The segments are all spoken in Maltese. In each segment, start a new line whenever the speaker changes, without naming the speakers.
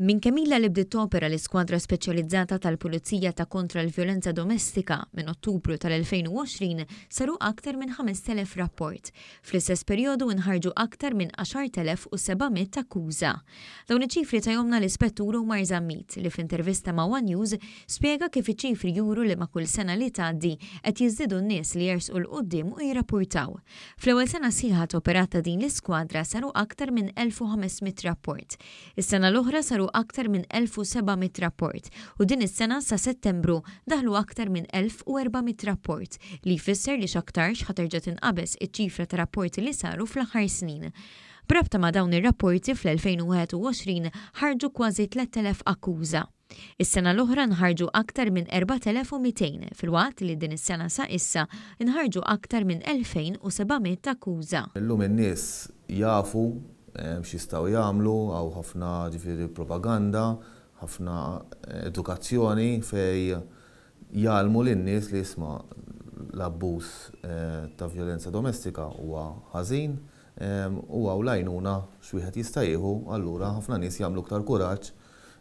Min Kamilla li bdiet topera l-iskwadra speċjalizzata tal-Pulizija ta' kontra l-Vjolenza Domestika minn Ottubru tal-2020 saru aktar minn 5,000 rapport. Fl-istess perjodu nħarġu aktar minn 10,700 akkuża. Dawn iċ-ċifri tajhomna l-Ispettur Omar Zammit li f'intervista ma' One News spjega kif iċ-ċifri juru li ma' kull sena li tgħaddi qed jiżdiedu n-nies li jersqu l-quddiem u jirrappurtaw. Fl-ewwel sena sieħa operata din l-iskwadra saru aktar minn 1,500 rapport. Is-sena l-oħra saru aktar minn 1,700 rapport u din is-sena sa Settembru daħlu aktar minn 1,400 rapport li jfisser li x'aktarx ħaterġa' tinqabes iċ-ċifra ta' rapporti li saru fl-aħħar snin. Brabta ma' dawn ir-rapporti fl-2021 ħarġu kważi 3,000 akkuża. Is-sena l-oħra nħarġu aktar minn 4,200 fil-waqt li din is-sena sa issa nħarġu aktar minn 2,700 akkuża.
Illum in-nies jafu x'jistgħu jagħmlu għaw ħafna ġifieri propaganda, ħafna edukazzjoni fej jgħalmu lin-nies li jisma' l-abbuż ta' vjolenza domestika huwa ħażin u għaw l-għajnuna x'wieħed jista' jieħu, allura ħafna nies jagħmlu aktar kuraġġ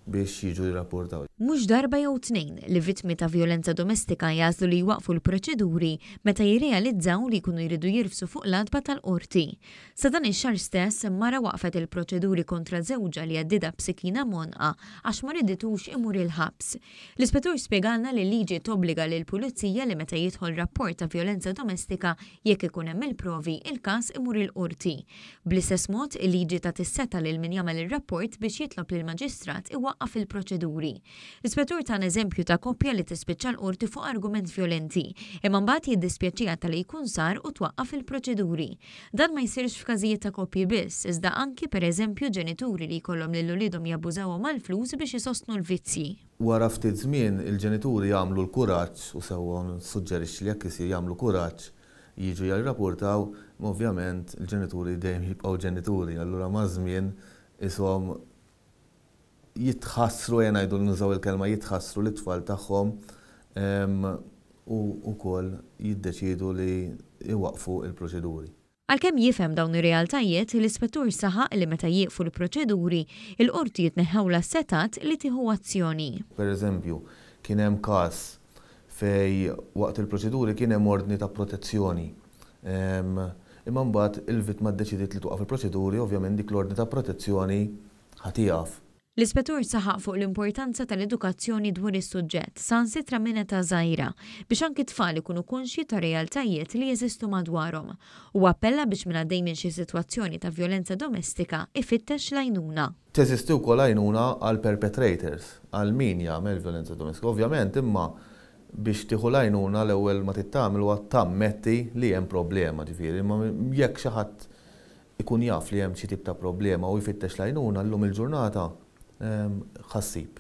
biex jiġu jirrapportaw.
Mhux darba jew tnejn li vittmi ta' vjolenza domestika jażlu li jwaqfu l-proċeduri meta jirrealizzaw li jkunu jridu jirfsu fuq l-adba tal-qorti. Sa dan ix-xahar stess mara waqfet il-proċeduri kontra żewġa li għaddida b'sikina monqa għax ma riditux imur il-ħabs. L-ispettur spjegalna li liġi tobbliga lil pulizija li meta jidħol rapport ta' vjolenza domestika jekk ikun hemm il-provi il-każ imur il-qorti. Bl-istess mod il-liġi ta' tisseta lil min jagħmel ir-rapport biex jitlob lill-maġistrat iwaqqaf il-proċeduri. L-ispettur ta' eżempju ta' koppja li tispiċċa l-qorti fuq argument vjolenti, imma mbagħad jiddispjaċija tal-li jkun sar u twaqqaf il-proċeduri. Dan ma jsirx f'każijiet ta' koppji biss, iżda anki pereżempju ġenituri li jkollhom lil uliedhom jabbużawhom mal-flus biex isostnu l-vizzi.
Wara ftit żmien il-ġenituri jagħmlu l-kuraġġ u sewwa nsuġġerixxi li jekk isir jagħmlu kuraġġ jiġu jirrapportaw, ovvjament il-ġenituri dejjem jibqgħu ġenituri, allura ma' żmien ishom jitħassru ngħidu nużaw il-kelma jitħassru l-tfal tagħhom u wkoll jiddeċiedu li iwaqfu l-proċeduri.
Għalkemm jifhem dawn ir-realtajiet, l-ispettur saħaq li meta jieqfu l-proċeduri, il-qorti jitneħħew l-setat li tieħu azzjoni.
Pereżempju, kien hemm każ fej waqt il-proċeduri kien hemm ordni ta' protezzjoni. Imma mbagħad il-vittma ddeċidiet li tuqaf il-proċeduri, ovvjament dik l-ordni ta' protezzjoni ħatieqaf.
L-ispettur saħaq fuq l-importanza tal-edukazzjoni dwar is-suġġett sansitra minn età żgħira biex anki tfal ikunu konxji ta' realtajiet li jeżistu madwarhom u appella biex minn għaddej minn xi sitwazzjoni ta' vjolenza domestika ifittex l-għajnuna.
Teżisti wkoll għajnuna għal perpetrators, għal min jagħmel vjolenza domestika. Ovvjament imma biex tieħu l-għajnuna l-ewwel ma tittamel huwa tammetti li hemm problema ġifieri, imma jekk xi ħadd ikun jaf li hemm xi tip ta' problema u jfittex l-għajnuna llum il-ġurnata ħassib.